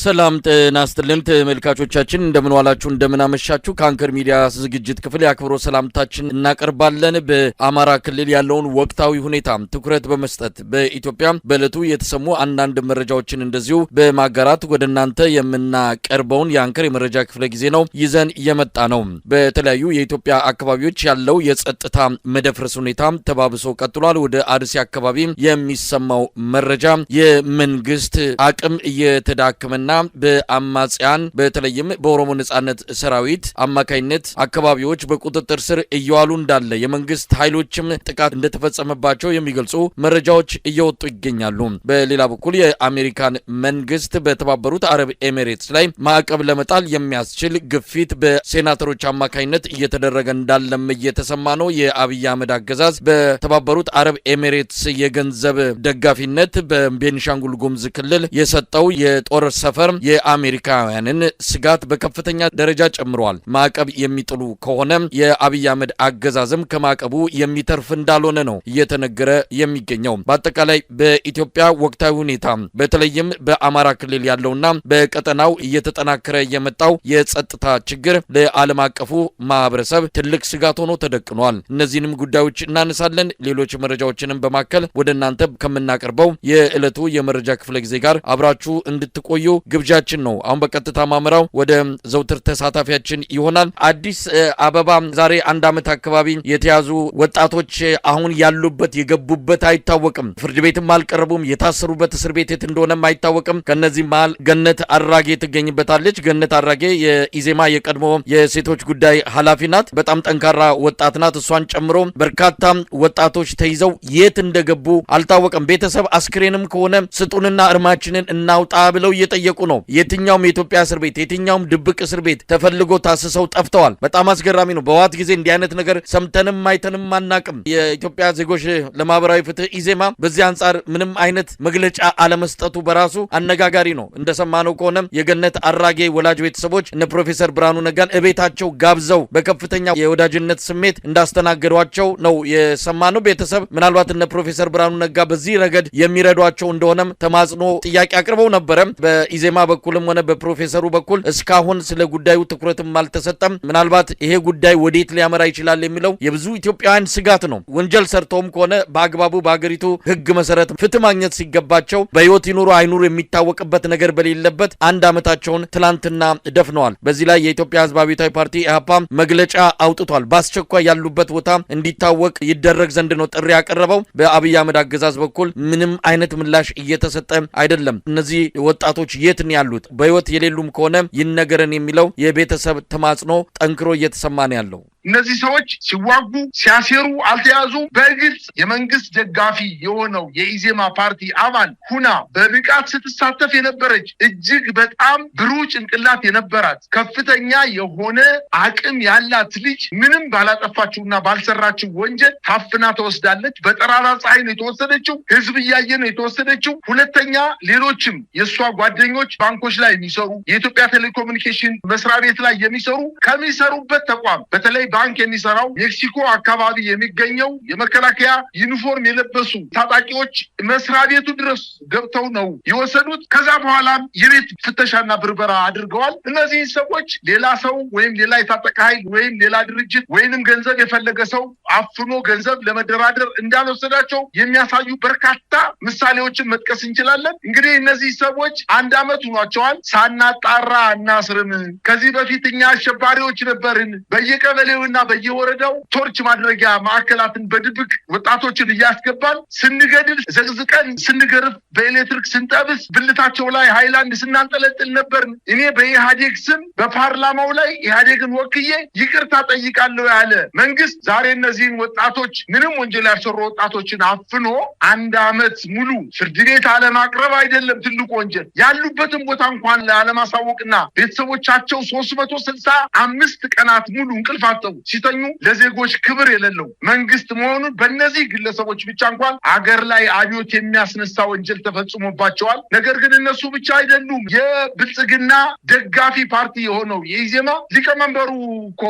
ሰላም ጤና ይስጥልን ተመልካቾቻችን እንደምን ዋላችሁ እንደምን አመሻችሁ ካንከር ሚዲያ ዝግጅት ክፍል ያክብሮ ሰላምታችን እናቀርባለን። በአማራ ክልል ያለውን ወቅታዊ ሁኔታ ትኩረት በመስጠት በኢትዮጵያ በእለቱ የተሰሙ አንዳንድ መረጃዎችን እንደዚሁ በማጋራት ወደናንተ የምናቀርበውን ያንከር የመረጃ ክፍለ ጊዜ ነው ይዘን የመጣ ነው። በተለያዩ የኢትዮጵያ አካባቢዎች ያለው የጸጥታ መደፍረስ ሁኔታ ተባብሶ ቀጥሏል። ወደ አርሲ አካባቢ የሚሰማው መረጃ የመንግስት አቅም እየተዳከመ በአማጽያን በተለይም በኦሮሞ ነጻነት ሰራዊት አማካይነት አካባቢዎች በቁጥጥር ስር እየዋሉ እንዳለ የመንግስት ኃይሎችም ጥቃት እንደተፈጸመባቸው የሚገልጹ መረጃዎች እየወጡ ይገኛሉ። በሌላ በኩል የአሜሪካን መንግስት በተባበሩት አረብ ኤሚሬትስ ላይ ማዕቀብ ለመጣል የሚያስችል ግፊት በሴናተሮች አማካይነት እየተደረገ እንዳለም እየተሰማ ነው። የአብይ አህመድ አገዛዝ በተባበሩት አረብ ኤሚሬትስ የገንዘብ ደጋፊነት በቤኒሻንጉል ጉሙዝ ክልል የሰጠው የጦር ሰፈር የአሜሪካውያንን ስጋት በከፍተኛ ደረጃ ጨምሯል። ማዕቀብ የሚጥሉ ከሆነ የአብይ አህመድ አገዛዝም ከማዕቀቡ የሚተርፍ እንዳልሆነ ነው እየተነገረ የሚገኘው። በአጠቃላይ በኢትዮጵያ ወቅታዊ ሁኔታ በተለይም በአማራ ክልል ያለውና በቀጠናው እየተጠናከረ የመጣው የጸጥታ ችግር ለዓለም አቀፉ ማህበረሰብ ትልቅ ስጋት ሆኖ ተደቅኗል። እነዚህንም ጉዳዮች እናነሳለን። ሌሎች መረጃዎችንም በማከል ወደናንተ ከምናቀርበው የዕለቱ የመረጃ ክፍለ ጊዜ ጋር አብራችሁ እንድትቆዩ ግብዣችን ነው። አሁን በቀጥታ ማመራው ወደ ዘውትር ተሳታፊያችን ይሆናል። አዲስ አበባ ዛሬ አንድ አመት አካባቢ የተያዙ ወጣቶች አሁን ያሉበት የገቡበት አይታወቅም። ፍርድ ቤትም አልቀረቡም። የታሰሩበት እስር ቤት የት እንደሆነም አይታወቅም። ከነዚህ መሃል ገነት አራጌ ትገኝበታለች። ገነት አራጌ የኢዜማ የቀድሞ የሴቶች ጉዳይ ኃላፊ ናት። በጣም ጠንካራ ወጣት ናት። እሷን ጨምሮ በርካታ ወጣቶች ተይዘው የት እንደገቡ አልታወቀም። ቤተሰብ አስክሬንም ከሆነ ስጡንና እርማችንን እናውጣ ብለው እየጠየቁ ነው። የትኛውም የኢትዮጵያ እስር ቤት የትኛውም ድብቅ እስር ቤት ተፈልጎ ታስሰው ጠፍተዋል። በጣም አስገራሚ ነው። በዋት ጊዜ እንዲህ አይነት ነገር ሰምተንም አይተንም አናቅም። የኢትዮጵያ ዜጎች ለማህበራዊ ፍትህ ኢዜማ በዚህ አንጻር ምንም አይነት መግለጫ አለመስጠቱ በራሱ አነጋጋሪ ነው። እንደሰማነው ከሆነ የገነት አራጌ ወላጅ ቤተሰቦች እነ ፕሮፌሰር ብርሃኑ ነጋን እቤታቸው ጋብዘው በከፍተኛ የወዳጅነት ስሜት እንዳስተናገዷቸው ነው የሰማነው። ቤተሰብ ምናልባት እነ ፕሮፌሰር ብርሃኑ ነጋ በዚህ ረገድ የሚረዷቸው እንደሆነም ተማጽኖ ጥያቄ አቅርበው ነበረ። በኢዜማ በኩልም ሆነ በፕሮፌሰሩ በኩል እስካሁን ስለ ጉዳዩ ትኩረትም አልተሰጠም። ምናልባት ይሄ ጉዳይ ወዴት ሊያመራ ይችላል የሚለው የብዙ ኢትዮጵያውያን ስጋት ነው። ወንጀል ሰርተውም ከሆነ በአግባቡ በአገሪቱ ሕግ መሰረት ፍትህ ማግኘት ሲገባቸው በህይወት ይኑሩ አይኑሩ የሚታወቅበት ነገር በሌለበት አንድ አመታቸውን ትላንትና ደፍነዋል። በዚህ ላይ የኢትዮጵያ ህዝብ አብዮታዊ ፓርቲ ኢህአፓ መግለጫ አውጥቷል። በአስቸኳይ ያሉበት ቦታ እንዲታወቅ ይደረግ ዘንድ ነው ጥሪ ያቀረበው። በአብይ አህመድ አገዛዝ በኩል ምንም አይነት ምላሽ እየተሰጠ አይደለም። እነዚህ ወጣቶች የት ነው ያሉት? በህይወት የሌሉም ከሆነ ይነገረን የሚለው የቤተሰብ ተማጽኖ ጠንክሮ እየተሰማ ነው ያለው። እነዚህ ሰዎች ሲዋጉ ሲያሴሩ አልተያዙ። በግልጽ የመንግስት ደጋፊ የሆነው የኢዜማ ፓርቲ አባል ሁና በብቃት ስትሳተፍ የነበረች እጅግ በጣም ብሩህ ጭንቅላት የነበራት ከፍተኛ የሆነ አቅም ያላት ልጅ ምንም ባላጠፋችውና ባልሰራችው ወንጀል ታፍና ተወስዳለች። በጠራራ ፀሐይ ነው የተወሰደችው። ህዝብ እያየ ነው የተወሰደችው። ሁለተኛ ሌሎችም የእሷ ጓደኞች ባንኮች ላይ የሚሰሩ የኢትዮጵያ ቴሌኮሙኒኬሽን መስሪያ ቤት ላይ የሚሰሩ ከሚሰሩበት ተቋም በተለይ ባንክ የሚሰራው ሜክሲኮ አካባቢ የሚገኘው የመከላከያ ዩኒፎርም የለበሱ ታጣቂዎች መስሪያ ቤቱ ድረስ ገብተው ነው የወሰዱት። ከዛ በኋላም የቤት ፍተሻና ብርበራ አድርገዋል። እነዚህ ሰዎች ሌላ ሰው ወይም ሌላ የታጠቀ ኃይል ወይም ሌላ ድርጅት ወይንም ገንዘብ የፈለገ ሰው አፍኖ ገንዘብ ለመደራደር እንዳልወሰዳቸው የሚያሳዩ በርካታ ምሳሌዎችን መጥቀስ እንችላለን። እንግዲህ እነዚህ ሰዎች አንድ አመት ሆኗቸዋል። ሳናጣራ እናስርም። ከዚህ በፊት እኛ አሸባሪዎች ነበርን በየቀበሌው እና በየወረዳው ቶርች ማድረጊያ ማዕከላትን በድብቅ ወጣቶችን እያስገባን ስንገድል ዘቅዝቀን ስንገርፍ በኤሌክትሪክ ስንጠብስ ብልታቸው ላይ ሃይላንድ ስናንጠለጥል ነበር። እኔ በኢህአዴግ ስም በፓርላማው ላይ ኢህአዴግን ወክዬ ይቅርታ ጠይቃለሁ ያለ መንግስት ዛሬ እነዚህን ወጣቶች ምንም ወንጀል ያልሰሩ ወጣቶችን አፍኖ አንድ አመት ሙሉ ፍርድ ቤት አለማቅረብ አይደለም ትልቁ ወንጀል፣ ያሉበትን ቦታ እንኳን አለማሳወቅና ቤተሰቦቻቸው 365 ቀናት ሙሉ እንቅልፍ አጥተው ይዘው ሲተኙ ለዜጎች ክብር የሌለው መንግስት መሆኑን በእነዚህ ግለሰቦች ብቻ እንኳን አገር ላይ አብዮት የሚያስነሳ ወንጀል ተፈጽሞባቸዋል። ነገር ግን እነሱ ብቻ አይደሉም። የብልጽግና ደጋፊ ፓርቲ የሆነው የኢዜማ ሊቀመንበሩ እኮ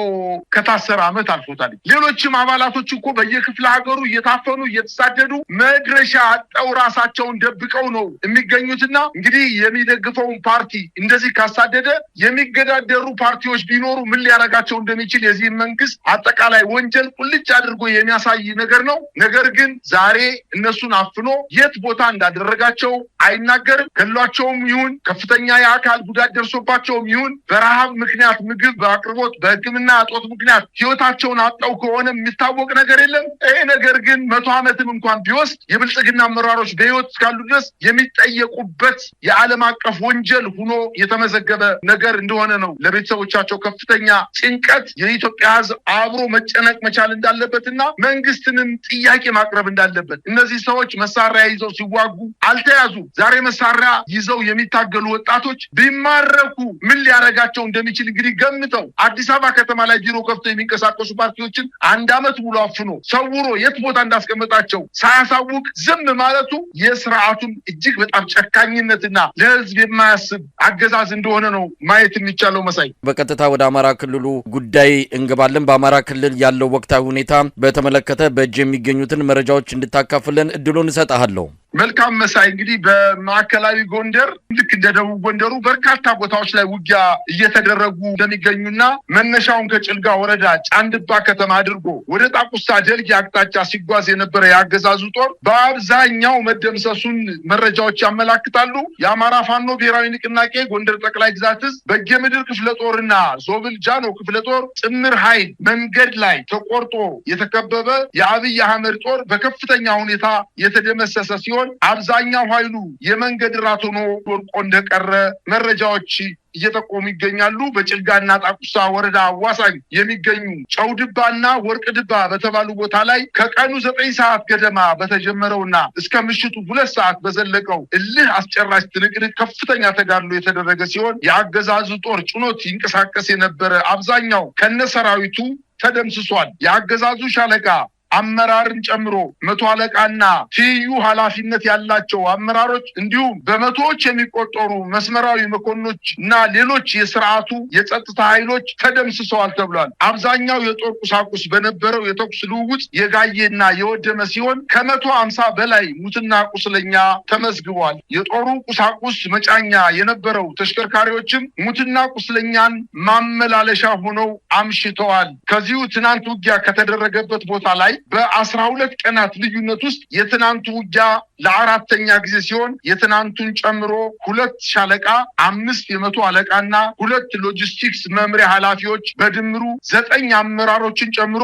ከታሰረ ዓመት አልፎታል። ሌሎችም አባላቶች እኮ በየክፍለ ሀገሩ እየታፈኑ እየተሳደዱ መድረሻ አጠው ራሳቸውን ደብቀው ነው የሚገኙትና እንግዲህ የሚደግፈውን ፓርቲ እንደዚህ ካሳደደ የሚገዳደሩ ፓርቲዎች ቢኖሩ ምን ሊያረጋቸው እንደሚችል የዚህ መንግስት አጠቃላይ ወንጀል ቁልጭ አድርጎ የሚያሳይ ነገር ነው። ነገር ግን ዛሬ እነሱን አፍኖ የት ቦታ እንዳደረጋቸው አይናገርም። ገሏቸውም ይሁን ከፍተኛ የአካል ጉዳት ደርሶባቸውም ይሁን በረሃብ ምክንያት ምግብ በአቅርቦት በሕክምና እጦት ምክንያት ህይወታቸውን አጣው ከሆነ የሚታወቅ ነገር የለም። ይሄ ነገር ግን 100 ዓመትም እንኳን ቢወስድ የብልጽግና አመራሮች በህይወት እስካሉ ድረስ የሚጠየቁበት የዓለም አቀፍ ወንጀል ሆኖ የተመዘገበ ነገር እንደሆነ ነው። ለቤተሰቦቻቸው ከፍተኛ ጭንቀት የኢትዮጵያ ህዝብ አብሮ መጨነቅ መቻል እንዳለበትና መንግስትንም ጥያቄ ማቅረብ እንዳለበት። እነዚህ ሰዎች መሳሪያ ይዘው ሲዋጉ አልተያዙ። ዛሬ መሳሪያ ይዘው የሚታገሉ ወጣቶች ቢማረኩ ምን ሊያረጋቸው እንደሚችል እንግዲህ ገምተው አዲስ አበባ ከተማ ላይ ቢሮ ከፍተው የሚንቀሳቀሱ ፓርቲዎችን 1 ዓመት ሙሉ አፍኖ ሰውሮ የት ቦታ እንዳስቀመጣቸው ሳያሳውቅ ዝም ማለቱ የስርዓቱን እጅግ በጣም ጨካኝነትና ለህዝብ የማያስብ አገዛዝ እንደሆነ ነው ማየት የሚቻለው። መሳይ በቀጥታ ወደ አማራ ክልሉ ጉዳይ እንገባለን። በአማራ ክልል ያለው ወቅታዊ ሁኔታ በተመለከተ በእጅ የሚገኙትን መረጃዎች እንድታካፍለን እድሉን እሰጥሃለሁ። መልካም መሳይ፣ እንግዲህ በማዕከላዊ ጎንደር ልክ እንደ ደቡብ ጎንደሩ በርካታ ቦታዎች ላይ ውጊያ እየተደረጉ እንደሚገኙና መነሻውን ከጭልጋ ወረዳ ጫንድባ ከተማ አድርጎ ወደ ጣቁሳ ደልጊ አቅጣጫ ሲጓዝ የነበረ የአገዛዙ ጦር በአብዛኛው መደምሰሱን መረጃዎች ያመላክታሉ። የአማራ ፋኖ ብሔራዊ ንቅናቄ ጎንደር ጠቅላይ ግዛት ዕዝ በጌምድር ክፍለ ጦርና ዞብል ጃኖ ክፍለ ጦር ጥምር ኃይል መንገድ ላይ ተቆርጦ የተከበበ የአብይ አህመድ ጦር በከፍተኛ ሁኔታ የተደመሰሰ ሲሆን አብዛኛው ኃይሉ የመንገድ ራት ሆኖ ወድቆ እንደቀረ መረጃዎች እየጠቆሙ ይገኛሉ። በጭልጋና ጣቁሳ ወረዳ አዋሳኝ የሚገኙ ጨውድባና ወርቅ ድባ በተባሉ ቦታ ላይ ከቀኑ 9 ሰዓት ገደማ በተጀመረውና እስከ ምሽቱ 2 ሰዓት በዘለቀው እልህ አስጨራሽ ትንቅንቅ ከፍተኛ ተጋድሎ የተደረገ ሲሆን የአገዛዙ ጦር ጭኖት ይንቀሳቀስ የነበረ አብዛኛው ከነሰራዊቱ ተደምስሷል። የአገዛዙ ሻለቃ አመራርን ጨምሮ 100 አለቃና ትይዩ ኃላፊነት ያላቸው አመራሮች እንዲሁም በመቶዎች የሚቆጠሩ መስመራዊ መኮንኖች እና ሌሎች የስርዓቱ የጸጥታ ኃይሎች ተደምስሰዋል ተብሏል። አብዛኛው የጦር ቁሳቁስ በነበረው የተኩስ ልውውጥ የጋየና የወደመ ሲሆን ከ150 በላይ ሙትና ቁስለኛ ተመዝግቧል። የጦሩ ቁሳቁስ መጫኛ የነበረው ተሽከርካሪዎችም ሙትና ቁስለኛን ማመላለሻ ሆነው አምሽተዋል። ከዚሁ ትናንት ውጊያ ከተደረገበት ቦታ ላይ በ12 ቀናት ልዩነት ውስጥ የትናንቱ ውጊያ ለ4ኛ ጊዜ ሲሆን የትናንቱን ጨምሮ 2 ሻለቃ 5 የመቶ አለቃና 2 ሎጂስቲክስ መምሪያ ኃላፊዎች በድምሩ 9 አመራሮችን ጨምሮ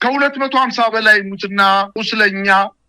ከ250 በላይ ሙትና ቁስለኛ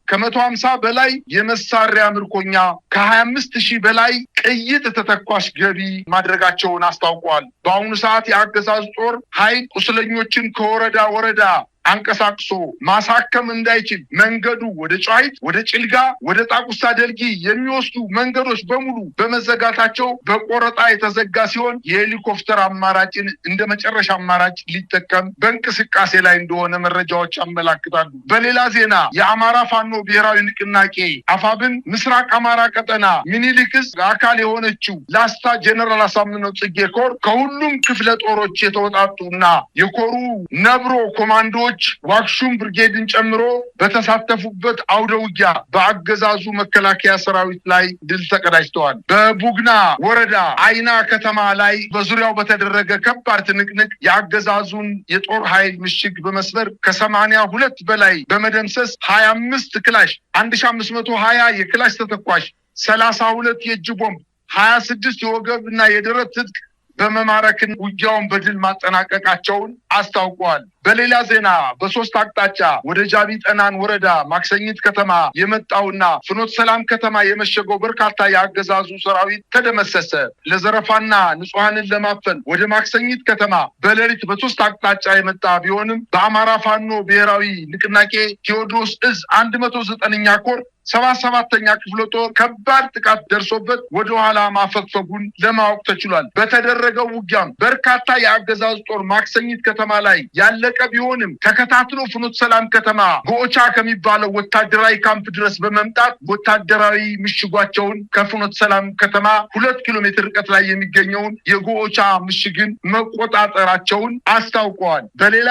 ከ150 በላይ የመሳሪያ ምርኮኛ ከ25,000 በላይ ቅይጥ ተተኳሽ ገቢ ማድረጋቸውን አስታውቀዋል። በአሁኑ ሰዓት የአገዛዝ ጦር ኃይል ቁስለኞችን ከወረዳ ወረዳ አንቀሳቅሶ ማሳከም እንዳይችል መንገዱ ወደ ጨዋሂት፣ ወደ ጭልጋ፣ ወደ ጣቁሳ ደልጊ የሚወስዱ መንገዶች በሙሉ በመዘጋታቸው በቆረጣ የተዘጋ ሲሆን የሄሊኮፕተር አማራጭን እንደ መጨረሻ አማራጭ ሊጠቀም በእንቅስቃሴ ላይ እንደሆነ መረጃዎች ያመላክታሉ። በሌላ ዜና የአማራ ፋኖ ብሔራዊ ንቅናቄ አፋብን ምስራቅ አማራ ቀጠና ሚኒሊክ ዕዝ አካል የሆነችው ላስታ ጀነራል አሳምነው ጽጌ ኮር ከሁሉም ክፍለ ጦሮች የተወጣጡና የኮሩ ነብሮ ኮማንዶዎች ዋክሹም ብርጌድን ጨምሮ በተሳተፉበት አውደ ውጊያ በአገዛዙ መከላከያ ሰራዊት ላይ ድል ተቀዳጅተዋል። በቡግና ወረዳ አይና ከተማ ላይ በዙሪያው በተደረገ ከባድ ትንቅንቅ የአገዛዙን የጦር ኃይል ምሽግ በመስበር ከ82 በላይ በመደምሰስ 25 ክላሽ 1520 የክላሽ ተተኳሽ 32 የእጅ ቦምብ 26 የወገብ እና የደረት ትጥቅ በመማረክን ውጊያውን በድል ማጠናቀቃቸውን አስታውቀዋል። በሌላ ዜና በ3 አቅጣጫ ወደ ጃቢ ጠናን ወረዳ ማክሰኝት ከተማ የመጣውና ፍኖት ሰላም ከተማ የመሸገው በርካታ የአገዛዙ ሰራዊት ተደመሰሰ። ለዘረፋና ንጹሃንን ለማፈን ወደ ማክሰኝት ከተማ በሌሊት በ3 አቅጣጫ የመጣ ቢሆንም በአማራ ፋኖ ብሔራዊ ንቅናቄ ቴዎድሮስ ዕዝ 109ኛ ኮር 77ኛ ክፍለ ጦር ከባድ ጥቃት ደርሶበት ወደ ኋላ ማፈግፈጉን ለማወቅ ተችሏል። በተደረገው ውጊያም በርካታ የአገዛዙ ጦር ማክሰኝት ከተማ ላይ ያለቀ ቢሆንም ተከታትሎ ፍኖተ ሰላም ከተማ ጎቻ ከሚባለው ወታደራዊ ካምፕ ድረስ በመምጣት ወታደራዊ ምሽጓቸውን ከፍኖተ ሰላም ከተማ 2 ኪሎ ሜትር ርቀት ላይ የሚገኘውን የጎቻ ምሽግን መቆጣጠራቸውን አስታውቀዋል። በሌላ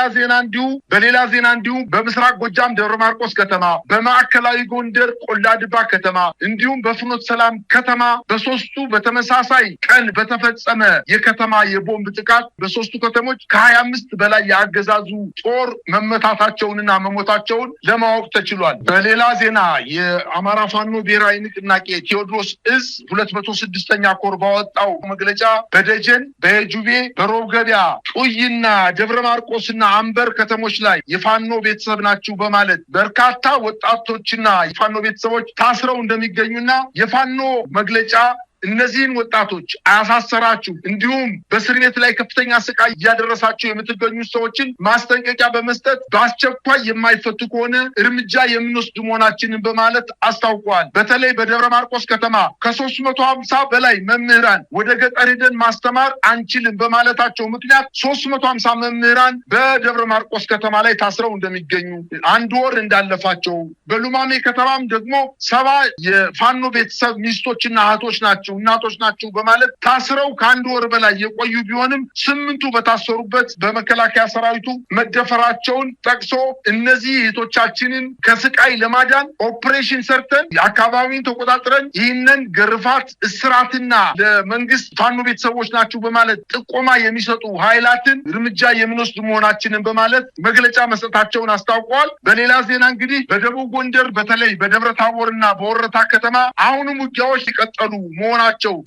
ዜና እንዲሁ በምስራቅ ጎጃም ደብረ ማርቆስ ከተማ፣ በማዕከላዊ ጎንደር ቆላድባ ከተማ እንዲሁም በፍኖተ ሰላም ከተማ በሶስቱ በተመሳሳይ ቀን በተፈጸመ የከተማ የቦምብ ጥቃት በሶስቱ ከተሞች ከ25 በላይ የአገዛዙ ጦር መመታታቸውንና መሞታቸውን ለማወቅ ተችሏል። በሌላ ዜና የአማራ ፋኖ ብሔራዊ ንቅናቄ ቴዎድሮስ እዝ 206ኛ ኮር ባወጣው መግለጫ በደጀን፣ በጁቤ፣ በሮብ ገበያ፣ ጡይና ደብረ ማርቆስና አንበር ከተሞች ላይ የፋኖ ቤተሰብ ናችሁ በማለት በርካታ ወጣቶችና የፋኖ ቤተሰቦች ታስረው እንደሚገኙና የፋኖ መግለጫ እነዚህን ወጣቶች አያሳሰራችሁ እንዲሁም በእስር ቤት ላይ ከፍተኛ ስቃይ እያደረሳችሁ የምትገኙ ሰዎችን ማስጠንቀቂያ በመስጠት በአስቸኳይ የማይፈቱ ከሆነ እርምጃ የምንወስድ መሆናችንን በማለት አስታውቀዋል። በተለይ በደብረ ማርቆስ ከተማ ከ350 በላይ መምህራን ወደ ገጠር ሄደን ማስተማር አንችልም በማለታቸው ምክንያት 350 መምህራን በደብረ ማርቆስ ከተማ ላይ ታስረው እንደሚገኙ፣ 1 ወር እንዳለፋቸው፣ በሉማሜ ከተማም ደግሞ 70 የፋኖ ቤተሰብ ሚስቶችና እህቶች ናቸው እናቶች ናቸው በማለት ታስረው ከ1 ወር በላይ የቆዩ ቢሆንም 8ቱ በታሰሩበት በመከላከያ ሰራዊቱ መደፈራቸውን ጠቅሶ እነዚህ እህቶቻችንን ከስቃይ ለማዳን ኦፕሬሽን ሰርተን አካባቢውን ተቆጣጥረን ይህንን ግርፋት እስራትና ለመንግስት ፋኖ ቤተሰቦች ናቸው በማለት ጥቆማ የሚሰጡ ኃይላትን እርምጃ የምንወስድ መሆናችንን በማለት መግለጫ መስጠታቸውን አስታውቀዋል። በሌላ ዜና እንግዲህ በደቡብ ጎንደር በተለይ በደብረ ታቦርና በወረታ ከተማ አሁንም ውጊያዎች ሊቀጠሉ መሆናቸው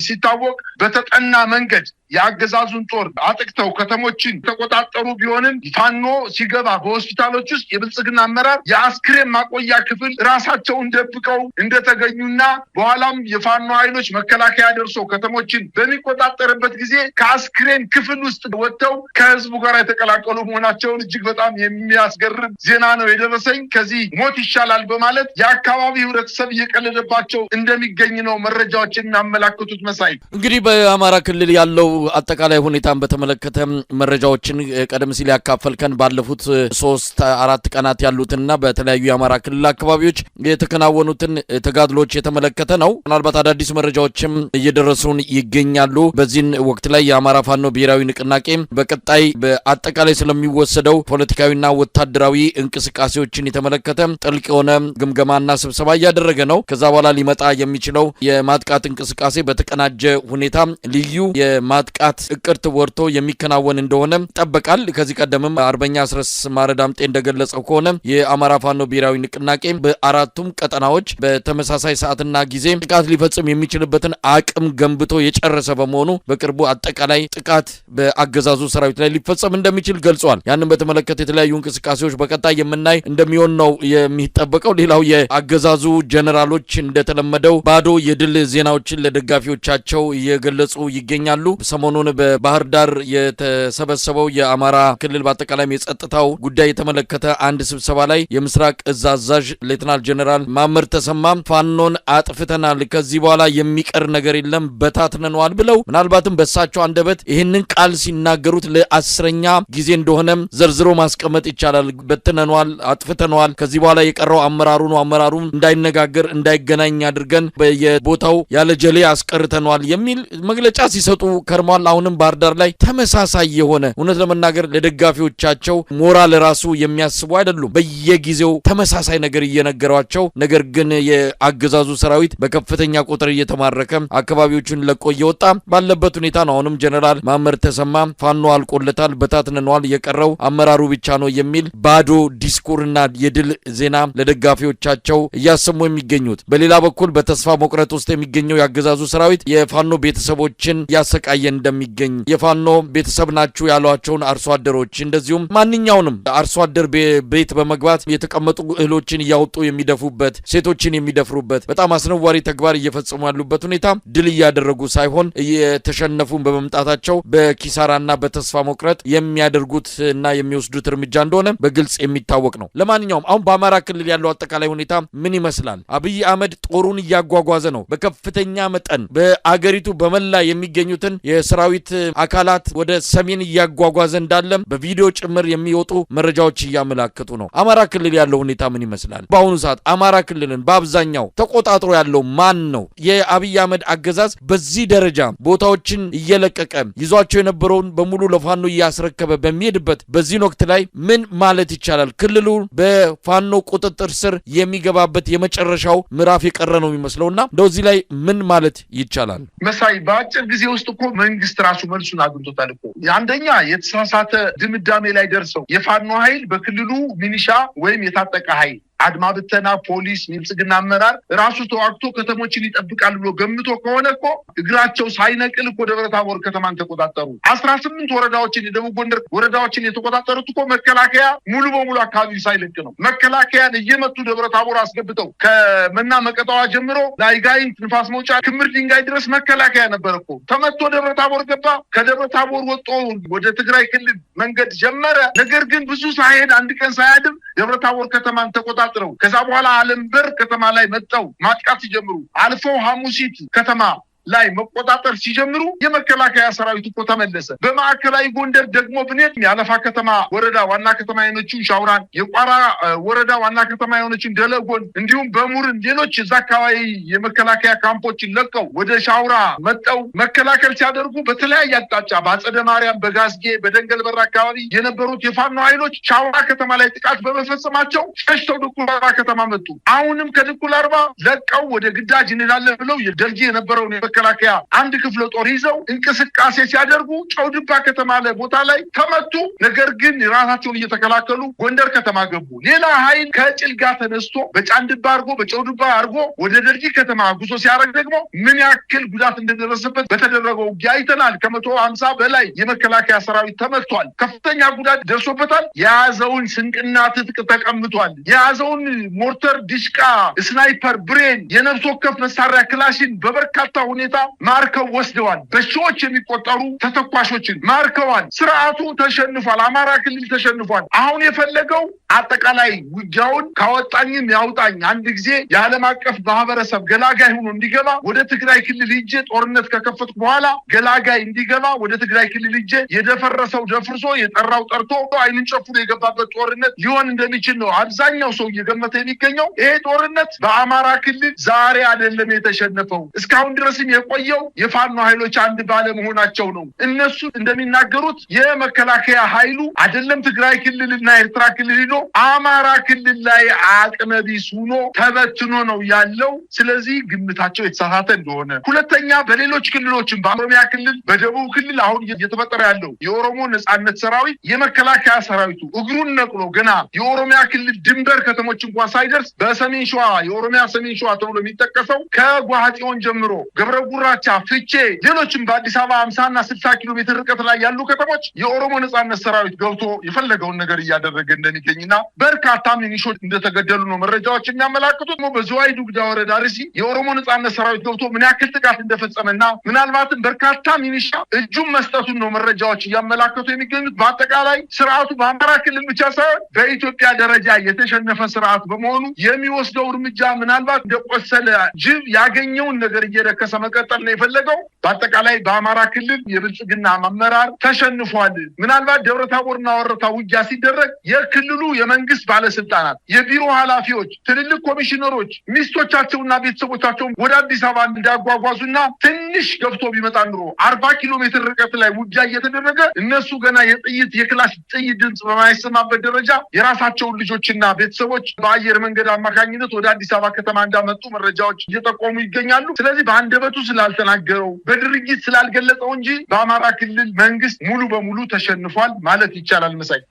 ሲታወቅ በተጠና መንገድ የአገዛዙን ጦር አጥቅተው ከተሞችን ተቆጣጠሩ ቢሆንም ፋኖ ሲገባ በሆስፒታሎች ውስጥ የብልጽግና አመራር የአስክሬን ማቆያ ክፍል ራሳቸውን ደብቀው እንደተገኙና በኋላም የፋኖ ኃይሎች መከላከያ ደርሶ ከተሞችን በሚቆጣጠርበት ጊዜ ከአስክሬን ክፍል ውስጥ ወጥተው ከህዝቡ ጋር የተቀላቀሉ መሆናቸውን እጅግ በጣም የሚያስገርም ዜና ነው የደረሰኝ። ከዚህ ሞት ይሻላል በማለት የአካባቢ ህብረተሰብ እየቀለደባቸው እንደሚገኝ ነው መረጃዎችን እናመላክቱት። መሳይ እንግዲህ በአማራ ክልል ያለው አጠቃላይ ሁኔታን በተመለከተ መረጃዎችን ቀደም ሲል ያካፈልከን ባለፉት 3-4 ቀናት ያሉትና በተለያዩ የአማራ ክልል አካባቢዎች የተከናወኑትን ተጋድሎች የተመለከተ ነው። ምናልባት አዳዲስ መረጃዎችም እየደረሱን ይገኛሉ። በዚህን ወቅት ላይ የአማራ ፋኖ ብሔራዊ ንቅናቄ በቀጣይ በአጠቃላይ ስለሚወሰደው ፖለቲካዊና ወታደራዊ እንቅስቃሴዎችን የተመለከተ ጥልቅ የሆነ ግምገማና ስብሰባ እያደረገ ነው። ከዛ በኋላ ሊመጣ የሚችለው የማጥቃት እንቅስቃሴ በተቀናጀ ሁኔታ ልዩ የማጥቃት እቅድ ወርቶ የሚከናወን እንደሆነ ይጠበቃል። ከዚህ ቀደምም አርበኛ አስረስ ማረዳምጤ እንደገለጸው ከሆነ የአማራ ፋኖ ብሔራዊ ንቅናቄ በአራቱም ቀጠናዎች በተመሳሳይ ሰዓትና ጊዜ ጥቃት ሊፈጽም የሚችልበትን አቅም ገንብቶ የጨረሰ በመሆኑ በቅርቡ አጠቃላይ ጥቃት በአገዛዙ ሰራዊት ላይ ሊፈጸም እንደሚችል ገልጿል። ያንን በተመለከተ የተለያዩ እንቅስቃሴዎች በቀጣይ የምናይ እንደሚሆን ነው የሚጠበቀው። ሌላው የአገዛዙ ጀነራሎች እንደተለመደው ባዶ የድል ዜናዎችን ለደጋፊዎቻቸው እየገለጹ ይገኛሉ። ሰሞኑን በባህር ዳር የተሰበሰበው የአማራ ክልል በአጠቃላይ የጸጥታው ጉዳይ የተመለከተ አንድ ስብሰባ ላይ የምስራቅ እዝ አዛዥ ሌተናል ጀነራል ማመር ተሰማ ፋኖን አጥፍተናል፣ ከዚህ በኋላ የሚቀር ነገር የለም፣ በታትነነዋል ብለው ምናልባትም በሳቸው አንደበት ይህንን ቃል ሲናገሩት ለ10ኛ ጊዜ እንደሆነ ዘርዝሮ ማስቀመጥ ይቻላል። በትነነዋል፣ አጥፍተነዋል፣ ከዚህ በኋላ የቀረው አመራሩ ነው፣ አመራሩ እንዳይነጋገር እንዳይገናኝ አድርገን በየቦታው ያለ ጀሌ አስቀርተነዋል የሚል መግለጫ ሲሰጡ ከርሟል። አሁንም ባህር ዳር ላይ ተመሳሳይ የሆነ እውነት ለመናገር ለደጋፊዎቻቸው ሞራል ራሱ የሚያስቡ አይደሉም። በየጊዜው ተመሳሳይ ነገር እየነገሯቸው፣ ነገር ግን የአገዛዙ ሰራዊት በከፍተኛ ቁጥር እየተማረከ አካባቢዎችን ለቆ እየወጣ ባለበት ሁኔታ ነው። አሁንም ጀነራል ማመር ተሰማ ፋኖ አልቆለታል፣ በታትነነዋል፣ የቀረው አመራሩ ብቻ ነው የሚል ባዶ ዲስኩርና የድል ዜና ለደጋፊዎቻቸው እያሰሙ የሚገኙት። በሌላ በኩል በተስፋ መቁረጥ ውስጥ የሚገኘው የአገዛዙ አገዛዙ ሰራዊት የፋኖ ቤተሰቦችን ያሰቃየ እንደሚገኝ የፋኖ ቤተሰብ ናችሁ ያሏቸውን አርሶ አደሮች እንደዚሁም ማንኛውንም አርሶ አደር ቤት በመግባት የተቀመጡ እህሎችን ያወጡ የሚደፉበት ሴቶችን የሚደፍሩበት በጣም አስነዋሪ ተግባር እየፈጸሙ ያሉበት ሁኔታ ድል ያደረጉ ሳይሆን የተሸነፉን በመምጣታቸው በኪሳራና በተስፋ መቁረጥ የሚያደርጉት እና የሚወስዱት እርምጃ እንደሆነ በግልጽ የሚታወቅ ነው። ለማንኛውም አሁን በአማራ ክልል ያለው አጠቃላይ ሁኔታ ምን ይመስላል? አብይ አህመድ ጦሩን እያጓጓዘ ነው። በከፍተኛ መጠን በአገሪቱ በመላ የሚገኙትን የሰራዊት አካላት ወደ ሰሜን እያጓጓዘ እንዳለ በቪዲዮ ጭምር የሚወጡ መረጃዎች እያመላከቱ ነው። አማራ ክልል ያለው ሁኔታ ምን ይመስላል? በአሁኑ ሰዓት አማራ ክልልን በአብዛኛው ተቆጣጥሮ ያለው ማን ነው? የአብይ አህመድ አገዛዝ በዚህ ደረጃ ቦታዎችን እየለቀቀ ይዟቸው የነበረውን በሙሉ ለፋኖ እያስረከበ በሚሄድበት በዚህ ወቅት ላይ ምን ማለት ይቻላል? ክልሉ በፋኖ ቁጥጥር ስር የሚገባበት የመጨረሻው ምዕራፍ የቀረ ነው የሚመስለውና እንደዚህ ላይ ምን ማለት ይቻላል? መሳይ በአጭር ጊዜ ውስጥ እኮ መንግስት ራሱ መልሱን አግኝቶታል እኮ። አንደኛ የተሳሳተ ድምዳሜ ላይ ደርሰው የፋኖ ኃይል በክልሉ ሚኒሻ ወይም የታጠቀ ኃይል አድማ ብተና ፖሊስ ሚልጽግና አመራር ራሱ ተዋግቶ ከተሞችን ይጠብቃል ብሎ ገምቶ ከሆነ እኮ እግራቸው ሳይነቅል እኮ ደብረታቦር ከተማን ተቆጣጠሩ። 18 ወረዳዎችን የደቡብ ጎንደር ወረዳዎችን የተቆጣጠሩት እኮ መከላከያ ሙሉ በሙሉ አካባቢ ሳይለቅ ነው። መከላከያን እየመቱ ደብረታቦር አስገብተው ከመና መቀጣዋ ጀምሮ ላይጋይንት ንፋስ መውጫ ክምር ድንጋይ ድረስ መከላከያ ነበር እኮ። ተመቶ ደብረታቦር ገባ። ከደብረታቦር ወጥቶ ወደ ትግራይ ክልል መንገድ ጀመረ። ነገር ግን ብዙ ሳይሄድ አንድ ቀን ሳያድር ደብረታቦር ከተማን ተቆጣጠሩ። ከዛ በኋላ አለምበር ከተማ ላይ መጣው ማጥቃት ሲጀምሩ አልፈው ሐሙሲት ከተማ ላይ መቆጣጠር ሲጀምሩ የመከላከያ ሰራዊት እኮ ተመለሰ። በማዕከላዊ ጎንደር ደግሞ ብኔት ያለፋ ከተማ ወረዳ ዋና ከተማ የሆነችው ሻውራን፣ የቋራ ወረዳ ዋና ከተማ የሆነችው ደለጎን እንዲሁም በሙርን ሌሎች እዛ አካባቢ የመከላከያ ካምፖችን ለቀው ወደ ሻውራ መጣው መከላከል ሲያደርጉ በተለያየ አቅጣጫ በአጸደ ማርያም፣ በጋዝጌ፣ በደንገል በር አካባቢ የነበሩት የፋኖ ኃይሎች ሻውራ ከተማ ላይ ጥቃት በመፈጸማቸው ሸሽተው ድኩል አርባ ከተማ መጡ። አሁንም ከድኩል አርባ ለቀው ወደ ግዳጅ እንላለን ብለው የደልጊ የነበረውን መከላከያ አንድ ክፍለ ጦር ይዘው እንቅስቃሴ ሲያደርጉ ጨውድባ ከተማ ላይ ቦታ ላይ ተመቱ። ነገር ግን ራሳቸውን እየተከላከሉ ጎንደር ከተማ ገቡ። ሌላ ኃይል ከጭልጋ ተነስቶ በጫንድባ አርጎ በጨውድባ አርጎ ወደ ደልጊ ከተማ ጉዞ ሲያደርግ ደግሞ ምን ያክል ጉዳት እንደደረሰበት በተደረገው ውጊያ አይተናል። ከ150 በላይ የመከላከያ ሰራዊት ተመቷል። ከፍተኛ ጉዳት ደርሶበታል። የያዘውን ስንቅና ትጥቅ ተቀምጧል። የያዘውን ሞርተር፣ ዲሽቃ፣ ስናይፐር፣ ብሬን፣ የነፍስ ወከፍ መሳሪያ ክላሽን በበርካታ ሁኔታ ማርከው ወስደዋል። በሺዎች የሚቆጠሩ ተተኳሾችን ማርከዋል። ስርዓቱ ተሸንፏል። አማራ ክልል ተሸንፏል። አሁን የፈለገው አጠቃላይ ውጊያውን ካወጣኝም ያውጣኝ፣ አንድ ጊዜ የዓለም አቀፍ ማህበረሰብ ገላጋይ ሆኖ እንዲገባ ወደ ትግራይ ክልል ሂጄ ጦርነት ከከፈትኩ በኋላ ገላጋይ እንዲገባ ወደ ትግራይ ክልል ሂጄ የደፈረሰው ደፍርሶ የጠራው ጠርቶ አይንን ጨፍኖ የገባበት ጦርነት ሊሆን እንደሚችል ነው አብዛኛው ሰው እየገመተ የሚገኘው። ይሄ ጦርነት በአማራ ክልል ዛሬ አይደለም የተሸነፈው። እስካሁን ድረስም የቆየው የፋኖ ኃይሎች አንድ ባለመሆናቸው ነው። እነሱ እንደሚናገሩት የመከላከያ ኃይሉ አይደለም ትግራይ ክልልና ኤርትራ ክልል ሄዶ አማራ ክልል ላይ አቅመ ቢስ ሆኖ ተበትኖ ነው ያለው። ስለዚህ ግምታቸው የተሳሳተ እንደሆነ፣ ሁለተኛ በሌሎች ክልሎችም በኦሮሚያ ክልል፣ በደቡብ ክልል አሁን እየተፈጠረ ያለው የኦሮሞ ነጻነት ሰራዊት የመከላከያ ሰራዊቱ እግሩን ነቅሎ ገና የኦሮሚያ ክልል ድንበር ከተሞች እንኳን ሳይደርስ በሰሜን ሸዋ የኦሮሚያ ሰሜን ሸዋ ተብሎ የሚጠቀሰው ከጓሃጤውን ጀምሮ ገብረ ጉራቻ፣ ፍቼ፣ ሌሎችም በአዲስ አበባ 50 እና 60 ኪሎ ሜትር ርቀት ላይ ያሉ ከተሞች የኦሮሞ ነጻነት ሰራዊት ገብቶ የፈለገውን ነገር እያደረገ እንደሚገኝና በርካታ ሚኒሾች እንደተገደሉ ነው መረጃዎች የሚያመላክቱት። በዝዋይ ዱግዳ ወረዳ ርሲ የኦሮሞ ነጻነት ሰራዊት ገብቶ ምን ያክል ጥቃት እንደፈጸመና ምናልባትም በርካታ ሚኒሻ እጁን መስጠቱን ነው መረጃዎች እያመላከቱ የሚገኙት። በአጠቃላይ ስርዓቱ በአማራ ክልል ብቻ ሳይሆን በኢትዮጵያ ደረጃ የተሸነፈ ስርዓት በመሆኑ የሚወስደው እርምጃ ምናልባት እንደቆሰለ ጅብ ያገኘውን ነገር እየረከሰ መቀጠል ነው የፈለገው። በአጠቃላይ በአማራ ክልል የብልጽግና አመራር ተሸንፏል። ምናልባት ደብረታቦርና ወረታ ውጊያ ሲደረግ የክልሉ የመንግስት ባለስልጣናት፣ የቢሮ ኃላፊዎች፣ ትልልቅ ኮሚሽነሮች ሚስቶቻቸውና ቤተሰቦቻቸውን ወደ አዲስ አበባ እንዳጓጓዙና ትንሽ ገብቶ ቢመጣ ኑሮ 40 ኪሎ ሜትር ርቀት ላይ ውጊያ እየተደረገ እነሱ ገና የጥይት የክላሽ ጥይት ድምፅ በማይሰማበት ደረጃ የራሳቸውን ልጆችና ቤተሰቦች በአየር መንገድ አማካኝነት ወደ አዲስ አበባ ከተማ እንዳመጡ መረጃዎች እየጠቆሙ ይገኛሉ። ስለዚህ በአንደበቱ ስላልተናገረው በድርጊት ስላልገለጸው እንጂ በአማራ ክልል መንግስት ሙሉ በሙሉ ተሸንፏል ማለት ይቻላል። መሳይ